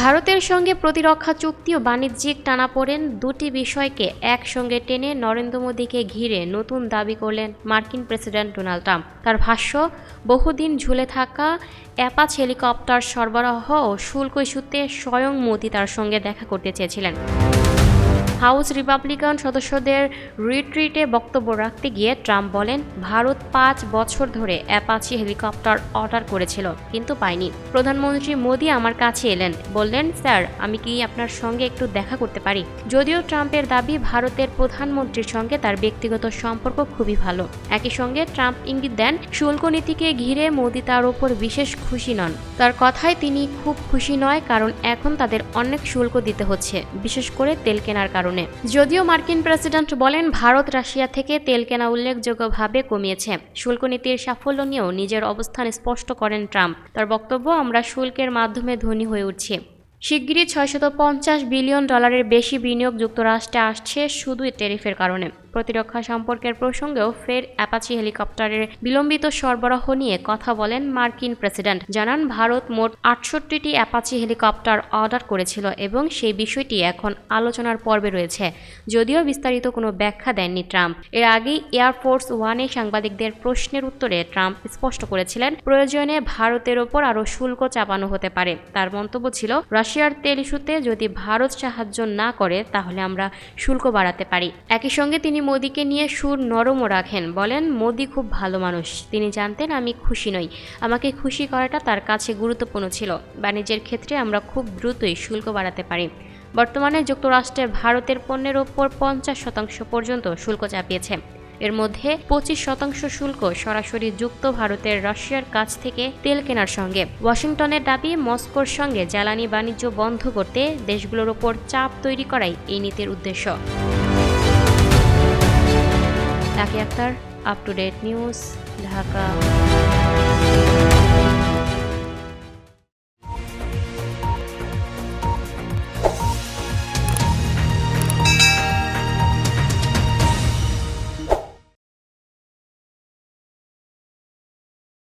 ভারতের সঙ্গে প্রতিরক্ষা চুক্তি ও বাণিজ্যিক টানাপোড়েন দুটি বিষয়কে একসঙ্গে টেনে নরেন্দ্র মোদীকে ঘিরে নতুন দাবি করলেন মার্কিন প্রেসিডেন্ট ডোনাল্ড ট্রাম্প। তার ভাষ্য, বহুদিন ঝুলে থাকা অ্যাপাচি হেলিকপ্টার সরবরাহ ও শুল্ক ইস্যুতে স্বয়ং মোদী তার সঙ্গে দেখা করতে চেয়েছিলেন। হাউস রিপাবলিকান সদস্যদের রিট্রিটে বক্তব্য রাখতে গিয়ে ট্রাম্প বলেন, ভারত 5 বছর ধরে অ্যাপাচি হেলিকপ্টার অর্ডার করেছিল, কিন্তু পায়নি। প্রধানমন্ত্রী মোদী আমার কাছে এলেন, বললেন, স্যার, আমি কি আপনার সঙ্গে একটু দেখা করতে পারি? যদিও ট্রাম্পের দাবি ভারতের প্রধানমন্ত্রীর সঙ্গে তার ব্যক্তিগত সম্পর্ক খুবই ভালো। একই সঙ্গে ট্রাম্প ইঙ্গিত দেন, শুল্ক নীতিকে ঘিরে মোদী তার ওপর বিশেষ খুশি নন। তার কথায় তিনি খুব খুশি নয়, কারণ এখন তাদের অনেক শুল্ক দিতে হচ্ছে, বিশেষ করে তেল কেনার কারণে। যদিও মার্কিন প্রেসিডেন্ট বলেন, ভারত রাশিয়া থেকে তেল কেনা উল্লেখযোগ্যভাবে কমিয়েছে। শুল্ক নীতির সাফল্য নিয়েও নিজের অবস্থান স্পষ্ট করেন ট্রাম্প। তার বক্তব্য, আমরা শুল্কের মাধ্যমে ধনী হয়ে উঠছি। শিগগিরই $650 বিলিয়ন বেশি বিনিয়োগ যুক্তরাষ্ট্রে আসছে শুধু ট্যারিফের কারণে। প্রতিরক্ষা সম্পর্কের প্রসঙ্গেও ফের অ্যাপাচি হেলিকপ্টারের বিলম্বিত সরবরাহ নিয়ে কথা বলেন মার্কিন প্রেসিডেন্ট। জানান, ভারত মোট 68টি অ্যাপাচি হেলিকপ্টার অর্ডার করেছিল এবং সেই বিষয়টি এখন আলোচনার পর্বে রয়েছে, যদিও বিস্তারিত কোনো ব্যাখ্যা দেননি ট্রাম্প। এর আগেই এয়ারফোর্স ওয়ানে সাংবাদিকদের প্রশ্নের উত্তরে ট্রাম্প স্পষ্ট করেছিলেন, প্রয়োজনে ভারতের ওপর আরও শুল্ক চাপানো হতে পারে। তার মন্তব্য ছিল, রাশিয়ার তেল ইস্যুতে যদি ভারত সাহায্য না করে তাহলে আমরা শুল্ক বাড়াতে পারি। একই সঙ্গে তিনি মোদীকে নিয়ে সুর নরমও রাখেন, বলেন, মোদী খুব ভালো মানুষ, তিনি জানতেন আমি খুশি নই, আমাকে খুশি করাটা তার কাছে গুরুত্বপূর্ণ ছিল। বাণিজ্যের ক্ষেত্রে আমরা খুব দ্রুতই শুল্ক বাড়াতে পারি। বর্তমানে যুক্তরাষ্ট্রের ভারতের পণ্যের ওপর 50% পর্যন্ত শুল্ক চাপিয়েছে। এর মধ্যে 25% শুল্ক সরাসরি যুক্ত ভারতের রাশিয়ার কাছ থেকে তেল কেনার সঙ্গে। ওয়াশিংটনের দাবি, মস্কোর সঙ্গে জ্বালানি বাণিজ্য বন্ধ করতে দেশগুলোর ওপর চাপ তৈরি করাই এই নীতির উদ্দেশ্য। Taki Akhtar, up to date news, Dhaka.